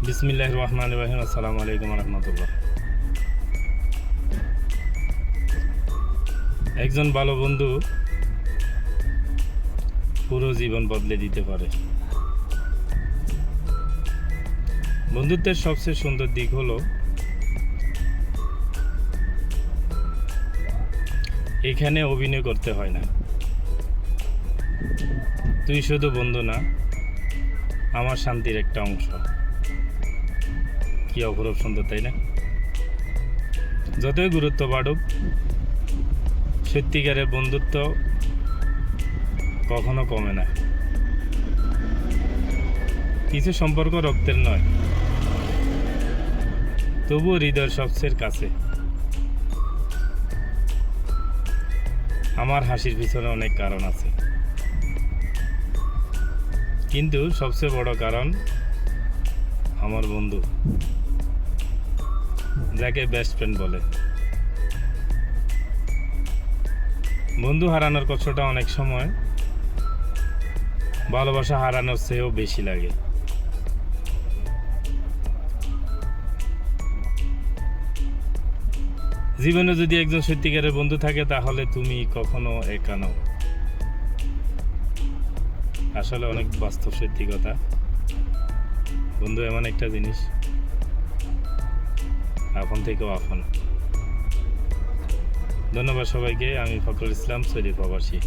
বিসমিল্লাহির রহমানির রহিম। আসসালামু আলাইকুম রহমতুল্লাহ। একজন ভালো বন্ধু পুরো জীবন বদলে দিতে পারে। বন্ধুত্বের সবচেয়ে সুন্দর দিক হলো এখানে অভিনয় করতে হয় না। তুই শুধু বন্ধু না, আমার শান্তির একটা অংশ। কি অপরূপ সুন্দর, তাই না? যতই গুরুত্ব বাড়ুক, সত্যিকারের বন্ধুত্ব কখনো কমে না। কিছু সম্পর্ক রক্তের নয়, তবুও হৃদয়ের সবচেয়ে কাছে। আমার হাসির পিছনে অনেক কারণ আছে, কিন্তু সবচেয়ে বড় কারণ আমার বন্ধু, যাকে বেস্ট ফ্রেন্ড বলে। বন্ধু হারানোর কষ্টটা অনেক সময় ভালোবাসা হারানোর চেয়েও বেশি লাগে। জীবনে যদি একজন সত্যিকারের বন্ধু থাকে, তাহলে তুমি কখনো একা নও। আসলে অনেক বাস্তব সত্যি কথা। বন্ধু এমন একটা জিনিস, আপন থেকেও আপন। ধন্যবাদ সবাইকে। আমি ফখরুল ইসলাম, সৌদি প্রবাসী।